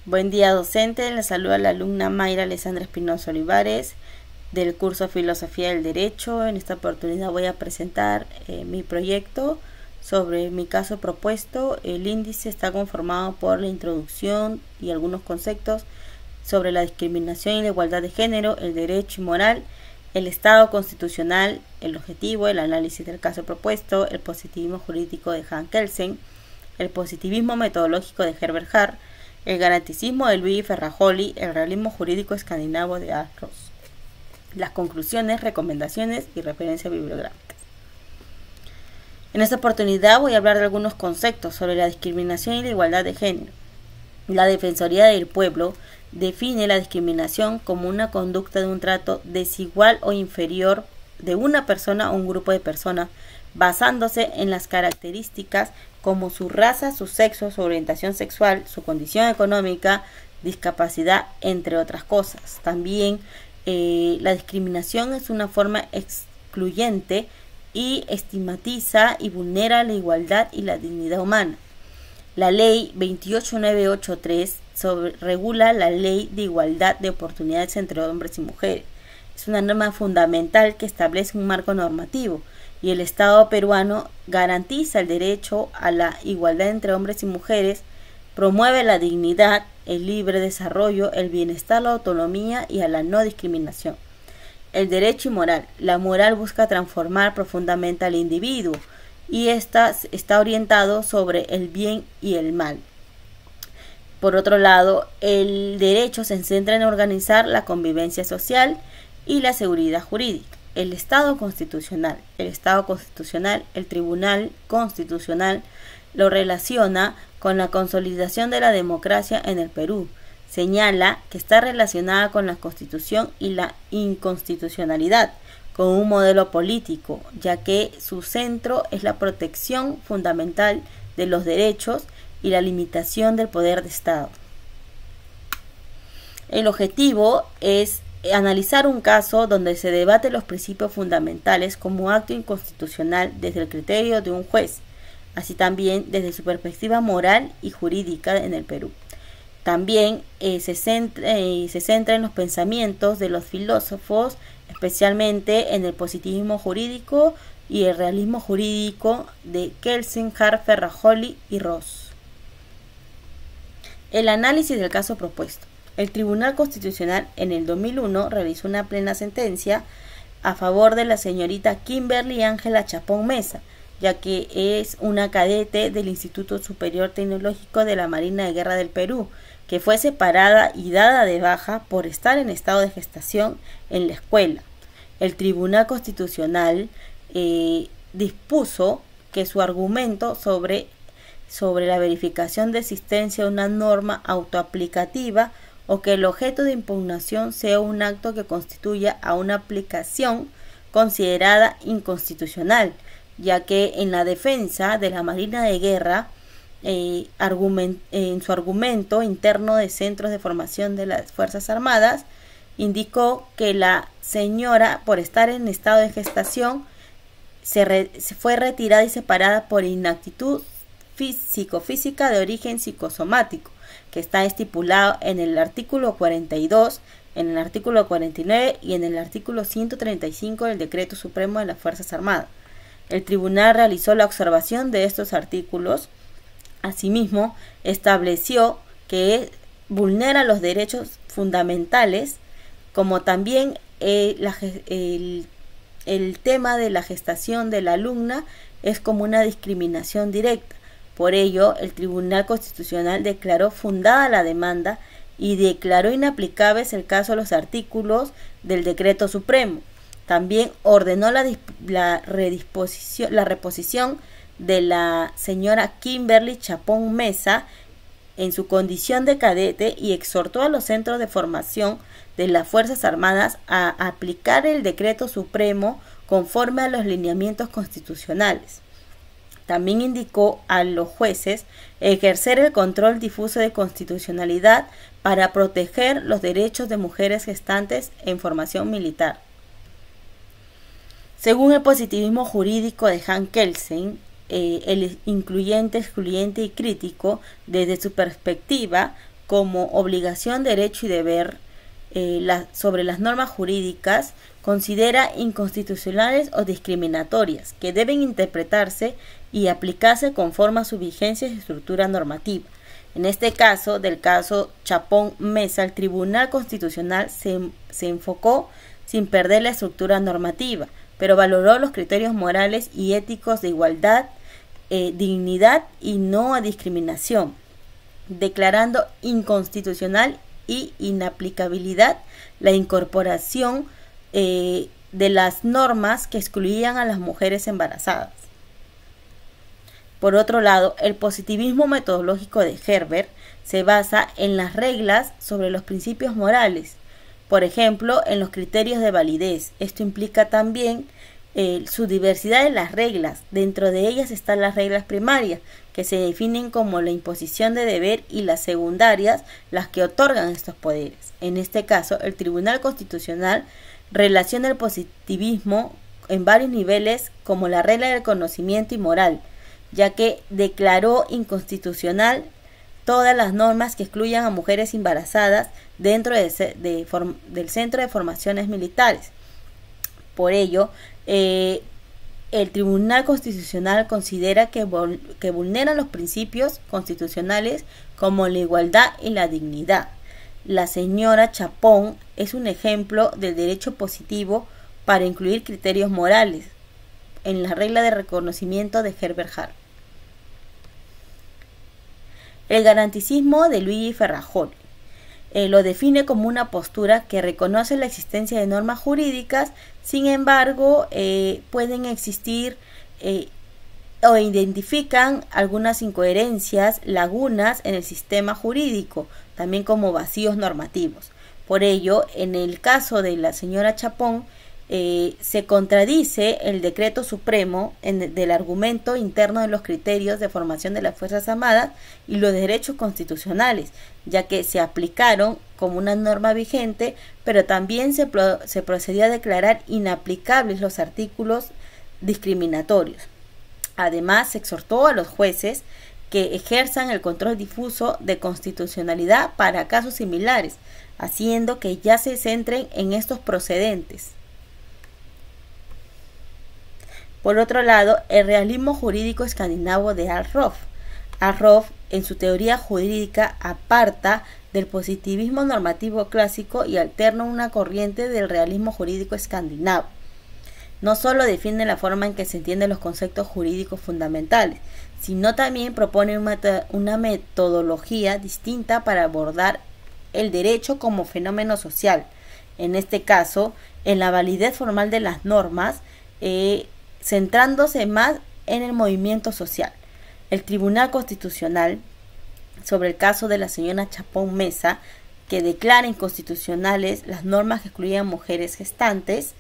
Buen día, docente. Les saluda la alumna Mayra Alessandra Espinosa Olivares del curso Filosofía del Derecho. En esta oportunidad voy a presentar mi proyecto sobre mi caso propuesto. El índice está conformado por la introducción y algunos conceptos sobre la discriminación y la igualdad de género, el derecho y moral, el Estado constitucional, el objetivo, el análisis del caso propuesto, el positivismo jurídico de Hans Kelsen, el positivismo metodológico de Herbert Hart, el garanticismo de Luigi Ferrajoli, el realismo jurídico escandinavo de Arros. Las conclusiones, recomendaciones y referencias bibliográficas. En esta oportunidad voy a hablar de algunos conceptos sobre la discriminación y la igualdad de género. La Defensoría del Pueblo define la discriminación como una conducta de un trato desigual o inferior de una persona o un grupo de personas basándose en las características como su raza, su sexo, su orientación sexual, su condición económica, discapacidad, entre otras cosas. También la discriminación es una forma excluyente y estigmatiza y vulnera la igualdad y la dignidad humana. La ley 28983 regula la ley de igualdad de oportunidades entre hombres y mujeres. Es una norma fundamental que establece un marco normativo y el Estado peruano garantiza el derecho a la igualdad entre hombres y mujeres, promueve la dignidad, el libre desarrollo, el bienestar, la autonomía y a la no discriminación. El derecho y moral. La moral busca transformar profundamente al individuo y está orientado sobre el bien y el mal. Por otro lado, el derecho se centra en organizar la convivencia social y la seguridad jurídica. El Estado constitucional. El Tribunal Constitucional lo relaciona con la consolidación de la democracia en el Perú. Señala que está relacionada con la Constitución y la inconstitucionalidad, con un modelo político, ya que su centro es la protección fundamental de los derechos y la limitación del poder de Estado. El objetivo es analizar un caso donde se debate los principios fundamentales como acto inconstitucional desde el criterio de un juez, así también desde su perspectiva moral y jurídica en el Perú. También se centra en los pensamientos de los filósofos, especialmente en el positivismo jurídico y el realismo jurídico de Kelsen, Hart, Ferrajoli y Ross. El análisis del caso propuesto. El Tribunal Constitucional en el 2001 realizó una plena sentencia a favor de la señorita Kimberly Ángela Chapón Mesa, ya que es una cadete del Instituto Superior Tecnológico de la Marina de Guerra del Perú, que fue separada y dada de baja por estar en estado de gestación en la escuela. El Tribunal Constitucional dispuso que su argumento sobre la verificación de existencia de una norma autoaplicativa o que el objeto de impugnación sea un acto que constituya a una aplicación considerada inconstitucional, ya que en la defensa de la Marina de Guerra, en su argumento interno de centros de formación de las Fuerzas Armadas, indicó que la señora, por estar en estado de gestación, se fue retirada y separada por inaptitud psicofísica de origen psicosomático, que está estipulado en el artículo 42, en el artículo 49 y en el artículo 135 del Decreto Supremo de las Fuerzas Armadas. El tribunal realizó la observación de estos artículos. Asimismo, estableció que vulnera los derechos fundamentales, como también el tema de la gestación de la alumna es como una discriminación directa. Por ello, el Tribunal Constitucional declaró fundada la demanda y declaró inaplicables el caso de los artículos del Decreto Supremo. También ordenó la reposición de la señora Kimberly Chapón Mesa en su condición de cadete y exhortó a los centros de formación de las Fuerzas Armadas a aplicar el Decreto Supremo conforme a los lineamientos constitucionales. También indicó a los jueces ejercer el control difuso de constitucionalidad para proteger los derechos de mujeres gestantes en formación militar. Según el positivismo jurídico de Hans Kelsen, el incluyente, excluyente y crítico, desde su perspectiva, como obligación, derecho y deber sobre las normas jurídicas, considera inconstitucionales o discriminatorias, que deben interpretarse y aplicarse conforme a su vigencia y estructura normativa. En este caso, del caso Chapón Mesa, el Tribunal Constitucional se enfocó sin perder la estructura normativa, pero valoró los criterios morales y éticos de igualdad, dignidad y no a discriminación, declarando inconstitucional y inaplicabilidad la incorporación de las normas que excluían a las mujeres embarazadas. Por otro lado, el positivismo metodológico de Herbert se basa en las reglas sobre los principios morales, por ejemplo, en los criterios de validez. Esto implica también su diversidad en las reglas. Dentro de ellas están las reglas primarias, que se definen como la imposición de deber, y las secundarias, las que otorgan estos poderes. En este caso, el Tribunal Constitucional relaciona el positivismo en varios niveles como la regla del conocimiento y moral, ya que declaró inconstitucional todas las normas que excluyan a mujeres embarazadas dentro del Centro de Formaciones Militares. Por ello, el Tribunal Constitucional considera que vulneran los principios constitucionales como la igualdad y la dignidad. La señora Chapón es un ejemplo del derecho positivo para incluir criterios morales en la regla de reconocimiento de Herbert Hart. El garanticismo de Luigi Ferrajoli lo define como una postura que reconoce la existencia de normas jurídicas, sin embargo, pueden existir o identifican algunas incoherencias, lagunas en el sistema jurídico, también como vacíos normativos. Por ello, en el caso de la señora Chapón, se contradice el decreto supremo del argumento interno de los criterios de formación de las Fuerzas Armadas y los derechos constitucionales, ya que se aplicaron como una norma vigente, pero también se procedió a declarar inaplicables los artículos discriminatorios. Además, se exhortó a los jueces que ejerzan el control difuso de constitucionalidad para casos similares, haciendo que ya se centren en estos procedentes. Por otro lado, el realismo jurídico escandinavo de Alroth. Alroth, en su teoría jurídica, aparta del positivismo normativo clásico y alterna una corriente del realismo jurídico escandinavo. No solo defiende la forma en que se entienden los conceptos jurídicos fundamentales, sino también propone una metodología distinta para abordar el derecho como fenómeno social. En este caso, en la validez formal de las normas, centrándose más en el movimiento social. El Tribunal Constitucional, sobre el caso de la señora Chapón Mesa, que declara inconstitucionales las normas que excluían mujeres gestantes,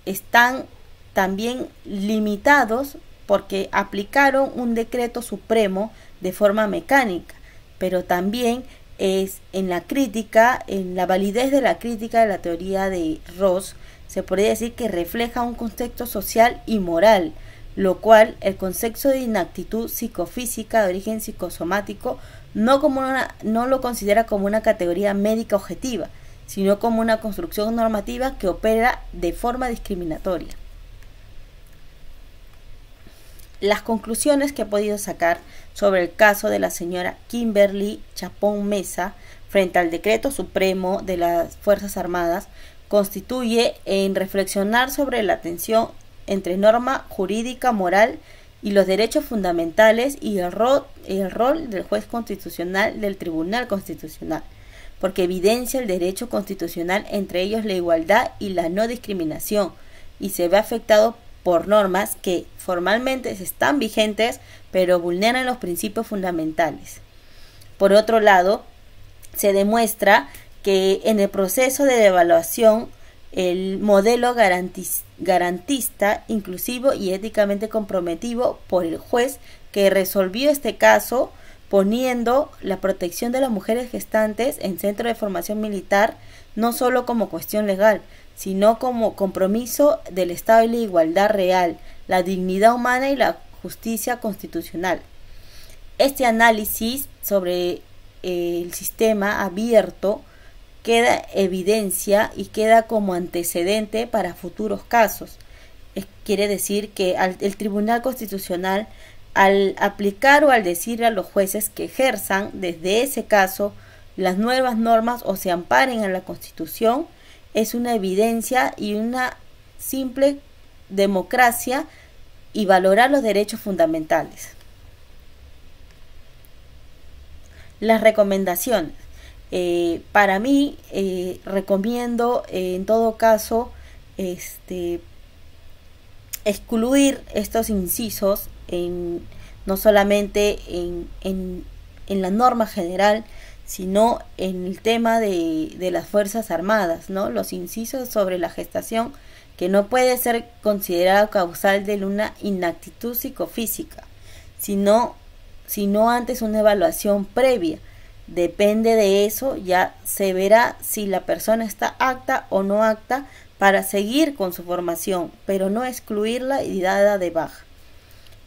están también limitados porque aplicaron un decreto supremo de forma mecánica, pero también es en la crítica, en la validez de la crítica de la teoría de Ross, se podría decir que refleja un contexto social y moral, lo cual el concepto de inaptitud psicofísica de origen psicosomático no lo considera como una categoría médica objetiva, sino como una construcción normativa que opera de forma discriminatoria. Las conclusiones que he podido sacar sobre el caso de la señora Kimberly Chapón Mesa frente al decreto supremo de las Fuerzas Armadas constituye en reflexionar sobre la tensión entre norma jurídica moral y los derechos fundamentales y el rol del juez constitucional del Tribunal Constitucional, porque evidencia el derecho constitucional, entre ellos la igualdad y la no discriminación, y se ve afectado por normas que formalmente están vigentes, pero vulneran los principios fundamentales. Por otro lado, se demuestra que en el proceso de evaluación el modelo garantista, inclusivo y éticamente comprometido por el juez que resolvió este caso, poniendo la protección de las mujeres gestantes en centro de formación militar no solo como cuestión legal, sino como compromiso del Estado y la igualdad real, la dignidad humana y la justicia constitucional. Este análisis sobre el sistema abierto queda evidencia y queda como antecedente para futuros casos. Quiere decir que el Tribunal Constitucional, al aplicar o al decirle a los jueces que ejerzan desde ese caso las nuevas normas o se amparen en la Constitución, es una evidencia y una simple democracia y valorar los derechos fundamentales. Las recomendaciones. Para mí, recomiendo en todo caso excluir estos incisos no solamente en la norma general, sino en el tema de las Fuerzas Armadas, ¿no? Los incisos sobre la gestación, que no puede ser considerado causal de una inaptitud psicofísica, sino antes una evaluación previa. Depende de eso, ya se verá si la persona está apta o no apta para seguir con su formación, pero no excluirla y dada de baja.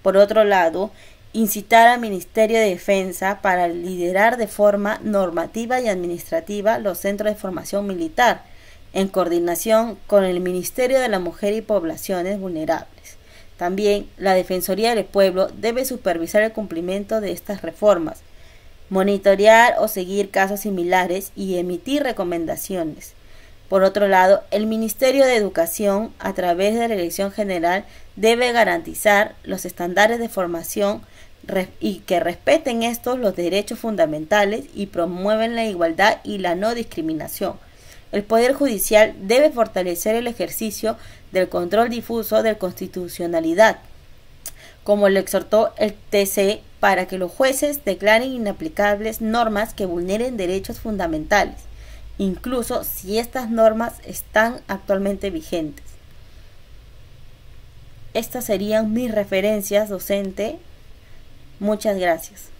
Por otro lado, incitar al Ministerio de Defensa para liderar de forma normativa y administrativa los centros de formación militar, en coordinación con el Ministerio de la Mujer y Poblaciones Vulnerables. También la Defensoría del Pueblo debe supervisar el cumplimiento de estas reformas, monitorear o seguir casos similares y emitir recomendaciones. Por otro lado, el Ministerio de Educación, a través de la Dirección General, debe garantizar los estándares de formación y que respeten estos los derechos fundamentales y promueven la igualdad y la no discriminación. El Poder Judicial debe fortalecer el ejercicio del control difuso de constitucionalidad, como lo exhortó el TC, para que los jueces declaren inaplicables normas que vulneren derechos fundamentales, incluso si estas normas están actualmente vigentes. Estas serían mis referencias docente. Muchas gracias.